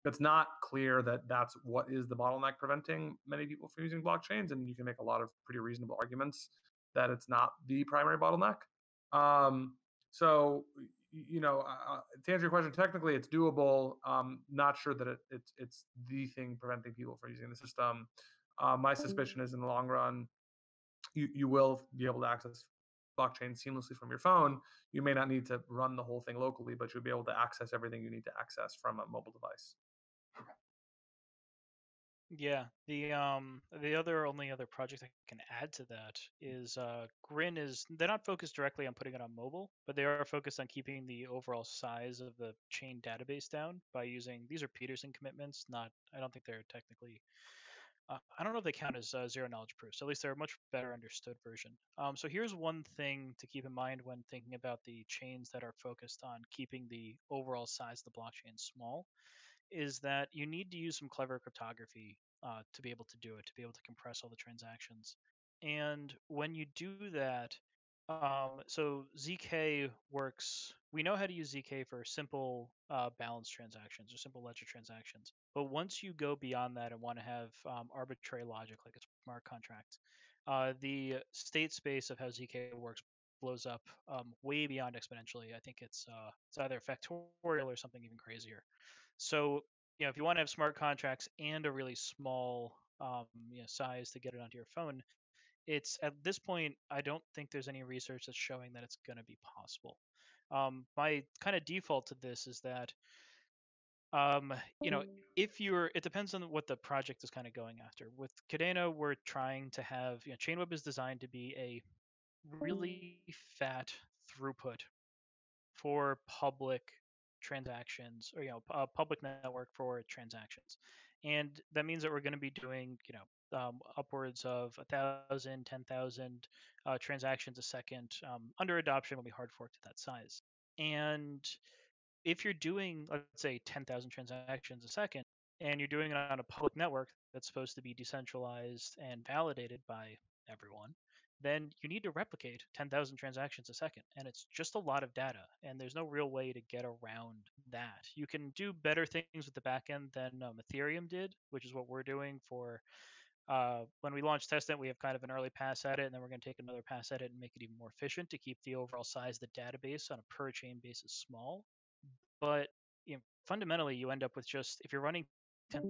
It's not clear that that's what is the bottleneck preventing many people from using blockchains, and you can make a lot of pretty reasonable arguments that it's not the primary bottleneck. So, to answer your question, technically it's doable. Not sure that it's the thing preventing people from using the system. My suspicion is in the long run, you will be able to access blockchain seamlessly from your phone, you may not need to run the whole thing locally, but you'll be able to access everything you need to access from a mobile device. Yeah, the only other project I can add to that is Grin is they're not focused directly on putting it on mobile, but they are focused on keeping the overall size of the chain database down by using these are Peterson commitments, not I don't think they're technically I don't know if they count as zero knowledge proofs. At least they're a much better understood version. So here's one thing to keep in mind when thinking about the chains that are focused on keeping the overall size of the blockchain small is that you need to use some clever cryptography to be able to do it, to be able to compress all the transactions. And when you do that, so ZK works. We know how to use ZK for simple balance transactions or simple ledger transactions. But once you go beyond that and want to have arbitrary logic like a smart contract, the state space of how ZK works blows up way beyond exponentially. I think it's either factorial or something even crazier. So, if you want to have smart contracts and a really small size to get it onto your phone, it's at this point, I don't think there's any research that's showing that it's going to be possible. My kind of default to this is that, um, you know, if you're, it depends on what the project is kind of going after. With Kadena, we're trying to have, Chainweb is designed to be a really fat throughput for public transactions or a public network for transactions, and that means that we're going to be doing upwards of 1,000 10,000 transactions a second. Under adoption will be hard forked to that size, and if you're doing, let's say, 10,000 transactions a second, and you're doing it on a public network that's supposed to be decentralized and validated by everyone, then you need to replicate 10,000 transactions a second. And it's just a lot of data. And there's no real way to get around that. You can do better things with the backend than Ethereum did, which is what we're doing for. When we launch testnet, we have kind of an early pass at it, and then we're going to take another pass at it and make it even more efficient to keep the overall size of the database on a per chain basis small. But fundamentally, you end up with just if you're running 10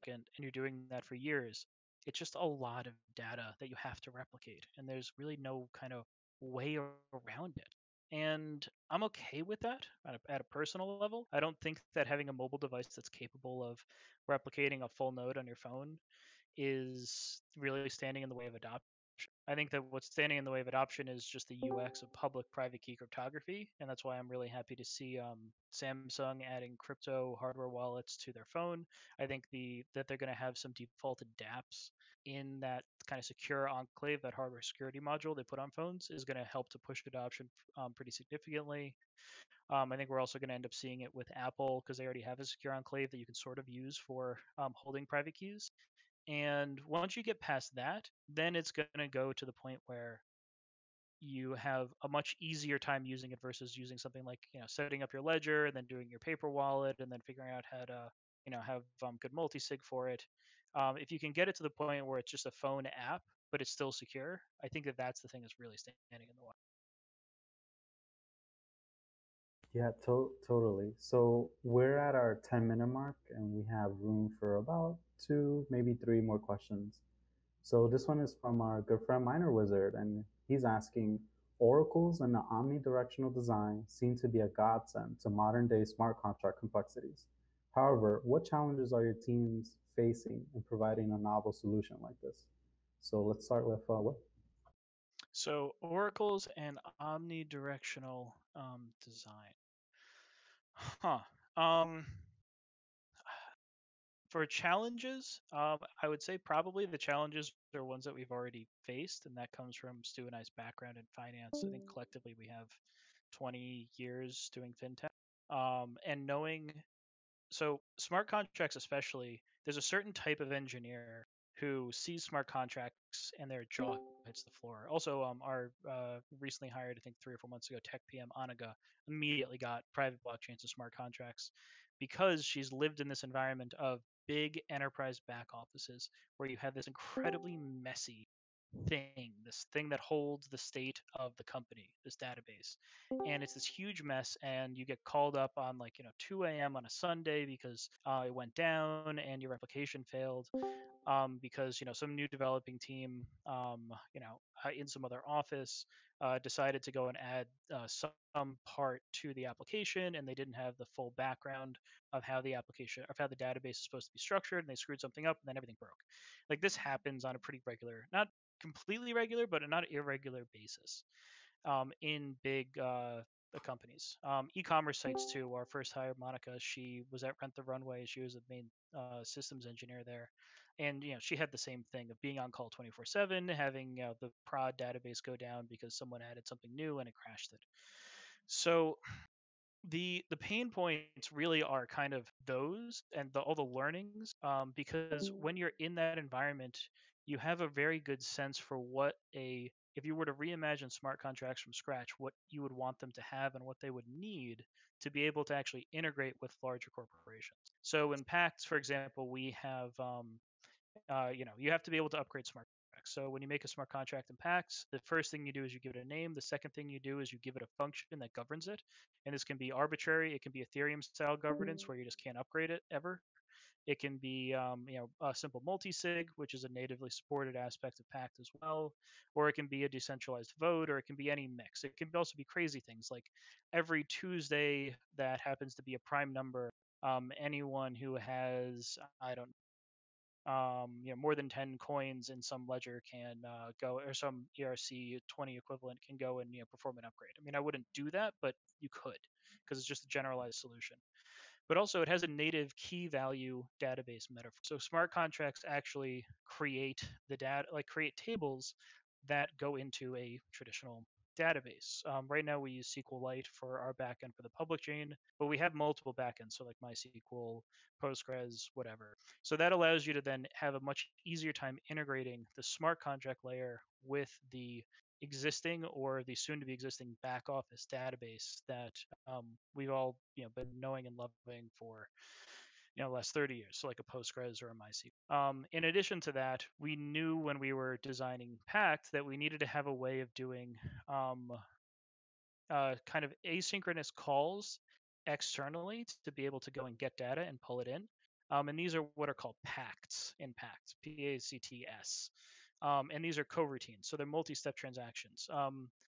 and you're doing that for years, it's just a lot of data that you have to replicate, and there's really no kind of way around it. And I'm okay with that at a personal level. I don't think that having a mobile device that's capable of replicating a full node on your phone is really standing in the way of adoption. I think that what's standing in the way of adoption is just the UX of public private key cryptography, and that's why I'm really happy to see Samsung adding crypto hardware wallets to their phone. I think that they're going to have some defaulted DApps in that kind of secure enclave, that hardware security module they put on phones, is going to help to push adoption pretty significantly. I think we're also going to end up seeing it with Apple because they already have a secure enclave that you can sort of use for holding private keys. And once you get past that, then it's going to go to the point where you have a much easier time using it versus using something like setting up your ledger and then doing your paper wallet and then figuring out how to have good multi-sig for it. If you can get it to the point where it's just a phone app but it's still secure, I think that that's the thing that's really standing in the way. Yeah, totally. So we're at our 10-minute mark and we have room for about two, maybe three more questions. So this one is from our good friend Miner Wizard, and he's asking, oracles and the omnidirectional design seem to be a godsend to modern day smart contract complexities. However, what challenges are your teams facing in providing a novel solution like this? So let's start with what? So oracles and omnidirectional design. Huh. Um, for challenges, I would say probably the challenges are ones that we've already faced, and that comes from Stu and I's background in finance. I think collectively we have 20 years doing fintech, and knowing so smart contracts especially. There's a certain type of engineer who sees smart contracts and their jaw hits the floor. Also, our recently hired, I think 3 or 4 months ago, tech PM Anaga immediately got private blockchains and smart contracts because she's lived in this environment of big enterprise back offices where you have this incredibly messy this thing that holds the state of the company, this database. And it's this huge mess, and you get called up on 2 a.m. on a Sunday because it went down and your application failed. Because some new developing team, in some other office, decided to go and add some part to the application, and they didn't have the full background of how the application, of how the database is supposed to be structured, and they screwed something up, and then everything broke. Like, this happens on a pretty regular, not completely regular, but not irregular basis, in big companies. E-commerce sites too. Our first hire, Monica, she was at Rent the Runway. She was the main systems engineer there, and she had the same thing of being on call 24/7, having the prod database go down because someone added something new and it crashed it. So the pain points really are kind of those and all the learnings, because when you're in that environment, you have a very good sense for what a if you were to reimagine smart contracts from scratch, what you would want them to have and what they would need to be able to actually integrate with larger corporations. So in Pact, for example, we have you have to be able to upgrade smart contracts. So when you make a smart contract in Pax, the first thing you do is you give it a name. The second thing you do is you give it a function that governs it. And this can be arbitrary. It can be Ethereum style governance where you just can't upgrade it ever. It can be a simple multi-sig, which is a natively supported aspect of Pact as well, or it can be a decentralized vote, or it can be any mix. It can also be crazy things like every Tuesday that happens to be a prime number. Anyone who has, I don't more than 10 coins in some ledger can go, or some ERC 20 equivalent can go and perform an upgrade. I mean, I wouldn't do that, but you could, because it's just a generalized solution. But also, it has a native key value database metaphor. So smart contracts actually create the data, like create tables that go into a traditional database. Right now, we use SQLite for our backend for the public chain, but we have multiple backends, so like MySQL, Postgres, whatever. So that allows you to then have a much easier time integrating the smart contract layer with the existing or the soon to be existing back office database that we've all been knowing and loving for the last 30 years, so like a Postgres or a MySQL. In addition to that, we knew when we were designing Pact that we needed to have a way of doing kind of asynchronous calls externally to be able to go and get data and pull it in. And these are what are called pacts in Pact, PACTS. And these are coroutines, so they're multi-step transactions.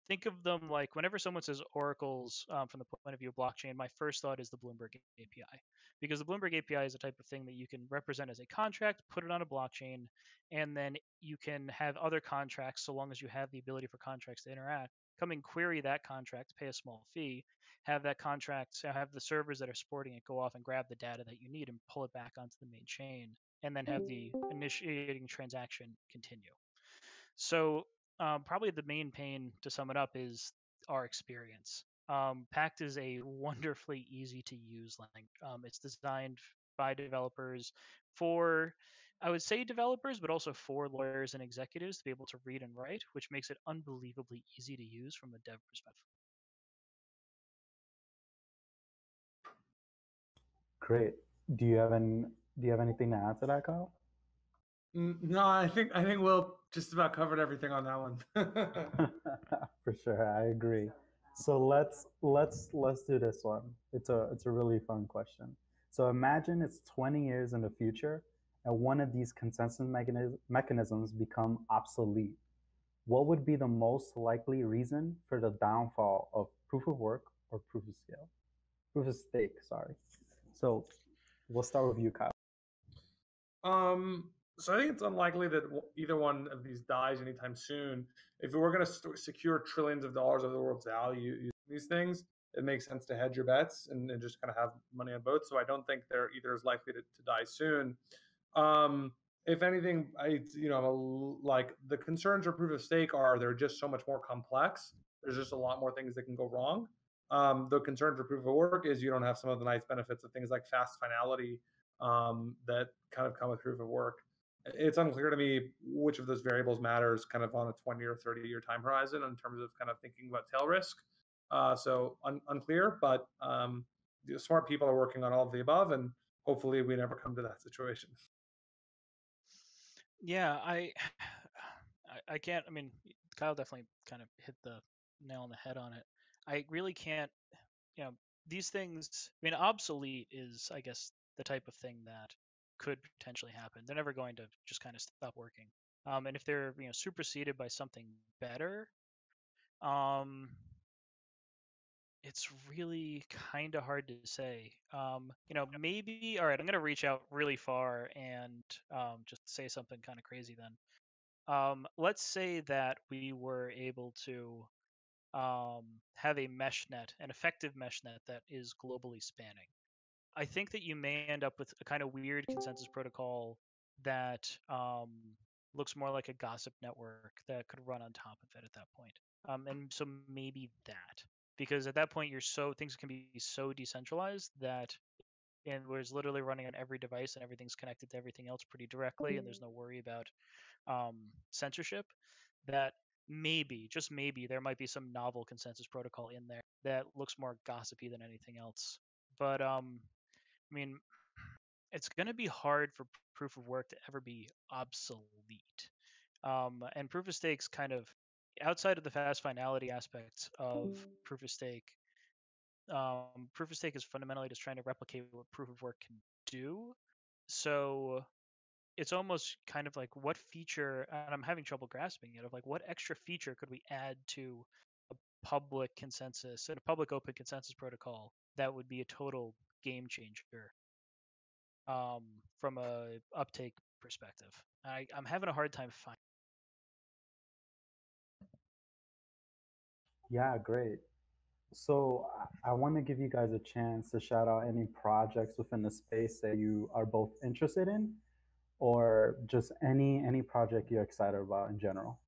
Think of them like whenever someone says oracles from the point of view of blockchain, my first thought is the Bloomberg API, because the Bloomberg API is a type of thing that you can represent as a contract, put it on a blockchain, and then you can have other contracts, so long as you have the ability for contracts to interact, come and query that contract, pay a small fee, have that contract, have the servers that are supporting it go off and grab the data that you need and pull it back onto the main chain, and then have the initiating transaction continue. So probably the main pain, to sum it up, is our experience. Pact is a wonderfully easy to use language. It's designed by developers for, I would say developers, but also for lawyers and executives to be able to read and write, which makes it unbelievably easy to use from a dev perspective. Great. Do you have anything to add to that, Kyle? No, I think Will just about covered everything on that one. For sure, I agree. So let's do this one. It's a really fun question. So imagine it's 20 years in the future and one of these consensus mechanisms become obsolete. What would be the most likely reason for the downfall of proof of work or proof of stake, sorry. So we'll start with you, Kyle. So I think it's unlikely that either one of these dies anytime soon. If we were going to secure trillions of dollars of the world's value using these things, it makes sense to hedge your bets and just kind of have money on both. So I don't think they're either as likely to die soon. If anything, like the concerns for proof of stake are they're just so much more complex. There's just a lot more things that can go wrong. The concern for proof of work is you don't have some of the nice benefits of things like fast finality that kind of come with proof of work. It's unclear to me which of those variables matters kind of on a 20 or 30-year time horizon in terms of kind of thinking about tail risk. So unclear, but smart people are working on all of the above, and hopefully we never come to that situation. Yeah, I can't. I mean, Kyle definitely kind of hit the nail on the head on it. I really can't. You know, these things. I mean, obsolete is, I guess, the type of thing that could potentially happen. They're never going to just kind of stop working. And if they're superseded by something better, um, it's really kind of hard to say. Maybe. All right, I'm gonna reach out really far and just say something kind of crazy then. Let's say that we were able to have a mesh net, an effective mesh net that is globally spanning. I think that you may end up with a kind of weird consensus protocol that looks more like a gossip network that could run on top of it at that point. And so maybe that, because at that point things can be so decentralized that and where it's literally running on every device and everything's connected to everything else pretty directly, and there's no worry about censorship, that maybe, just maybe, there might be some novel consensus protocol in there that looks more gossipy than anything else. But I mean, it's going to be hard for proof of work to ever be obsolete. And proof of stake's kind of outside of the fast finality aspects of proof of stake. Proof of stake is fundamentally just trying to replicate what proof of work can do. So it's almost kind of like what feature, and I'm having trouble grasping it, of like what extra feature could we add to a public consensus and a public open consensus protocol that would be a total game changer from a uptake perspective. I'm having a hard time finding. Yeah, great. So I want to give you guys a chance to shout out any projects within the space that you are both interested in, or just any project you're excited about in general.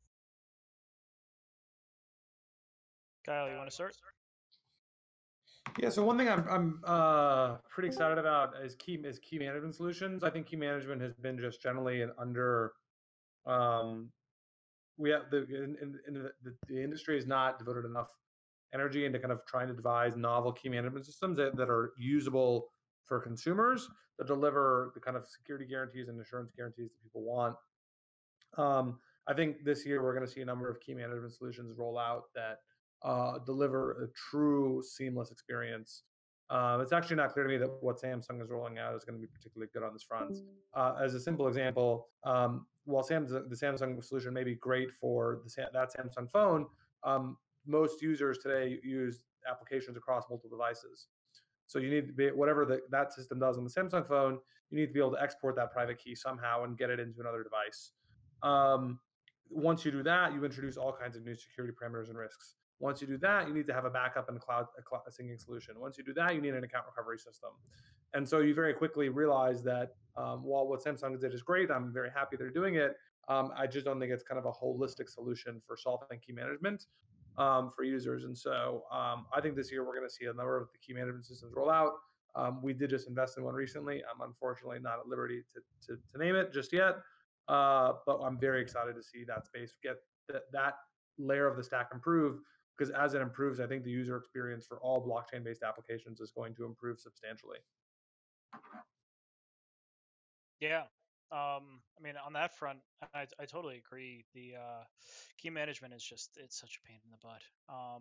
Kyle, you want to start? Yeah, so one thing I'm pretty excited about is key management solutions. I think key management has been just generally an under we have the industry has not devoted enough energy into kind of trying to devise novel key management systems that are usable for consumers that deliver the kind of security guarantees and assurance guarantees that people want. I think this year we're going to see a number of key management solutions roll out that deliver a true seamless experience. It's actually not clear to me that what Samsung is rolling out is going to be particularly good on this front. As a simple example, while the Samsung solution may be great for that Samsung phone, most users today use applications across multiple devices. So you need to be whatever that system does on the Samsung phone, you need to be able to export that private key somehow and get it into another device. Um, Once you do that, you introduce all kinds of new security parameters and risks. Once you do that, you need to have a backup and a syncing solution. Once you do that, you need an account recovery system. And so you very quickly realize that while what Samsung did is great, I'm very happy they're doing it. I just don't think it's kind of a holistic solution for solving key management for users. And so I think this year we're going to see a number of the key management systems roll out. We did just invest in one recently. I'm unfortunately not at liberty to name it just yet. But I'm very excited to see that space get that layer of the stack improve, because as it improves, I think the user experience for all blockchain-based applications is going to improve substantially. Yeah. I mean, on that front, I totally agree. The key management is it's such a pain in the butt. I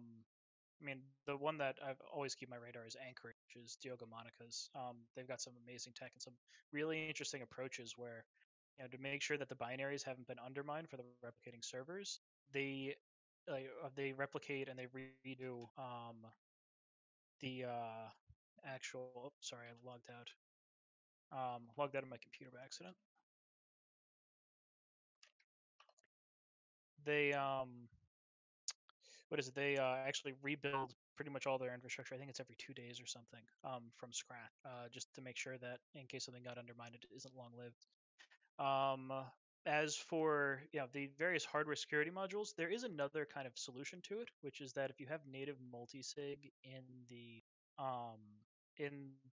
mean, the one that I've always keep my radar is Anchorage, which is Diogo Monica's. They've got some amazing tech and some really interesting approaches where, to make sure that the binaries haven't been undermined for the replicating servers, they replicate and they redo the actual. Oh, sorry, I logged out. Logged out of my computer by accident. They what is it? They actually rebuild pretty much all their infrastructure. I think it's every 2 days or something from scratch, just to make sure that in case something got undermined, it isn't long lived. As for the various hardware security modules, there is another kind of solution to it, which is that if you have native multisig in the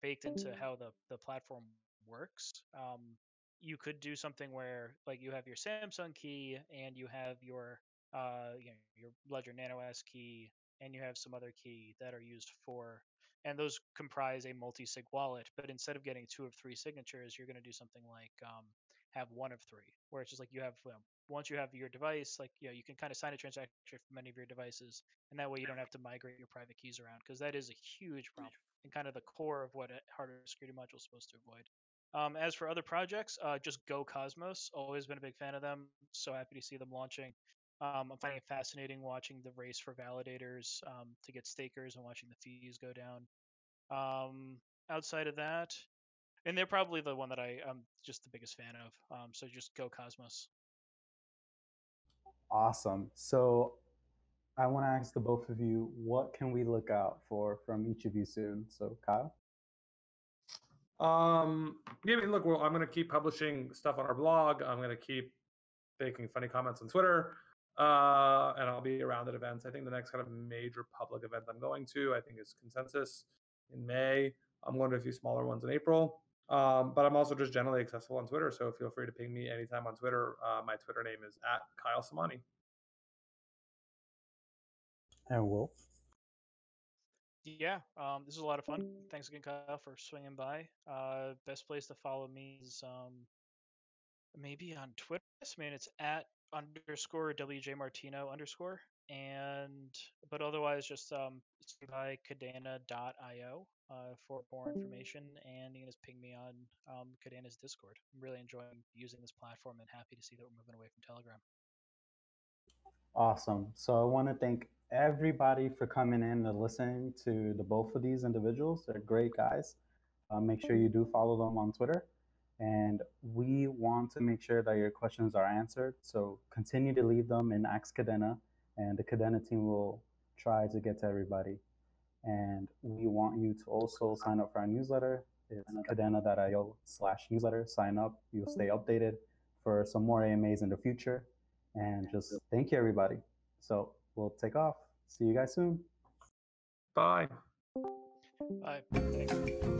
baked into how the platform works, you could do something where like you have your Samsung key and you have your your Ledger Nano S key and you have some other key that are used for, and those comprise a multi-sig wallet. But instead of getting 2 of 3 signatures, you're going to do something like have 1 of 3, where it's just like you have once you have your device, like you can kind of sign a transaction from many of your devices, and that way you don't have to migrate your private keys around, because that is a huge problem and kind of the core of what a hardware security module is supposed to avoid. As for other projects, just Go Cosmos. Always been a big fan of them. So happy to see them launching. I'm finding it fascinating watching the race for validators to get stakers and watching the fees go down. Outside of that, and they're probably the one that I'm just the biggest fan of. So just Go Cosmos. Awesome. So I want to ask the both of you, what can we look out for from each of you soon? So Kyle? Yeah, I mean, look, well, I'm going to keep publishing stuff on our blog. I'm going to keep making funny comments on Twitter, and I'll be around at events. I think the next kind of major public event I'm going to, I think, is Consensus in May. I'm going to a few smaller ones in April. But I'm also just generally accessible on Twitter, so feel free to ping me anytime on Twitter. My Twitter name is @KyleSamani. And Will? Yeah, this is a lot of fun. Thanks again, Kyle, for swinging by. Best place to follow me is maybe on Twitter. I mean, it's @_WJ Martino_. And but otherwise, just it's by Kadena.io for more information, and you can just ping me on Kadena's Discord. I'm really enjoying using this platform and happy to see that we're moving away from Telegram. Awesome. So I want to thank everybody for coming in and listening to the both of these individuals. They're great guys. Make sure you do follow them on Twitter. And we want to make sure that your questions are answered. So continue to leave them in Ask Kadena, and the Kadena team will try to get to everybody. And we want you to also sign up for our newsletter. It's kadena.io/newsletter. Sign up. You'll stay updated for some more AMAs in the future. And just thank you, everybody. So we'll take off. See you guys soon. Bye. Bye. Thanks.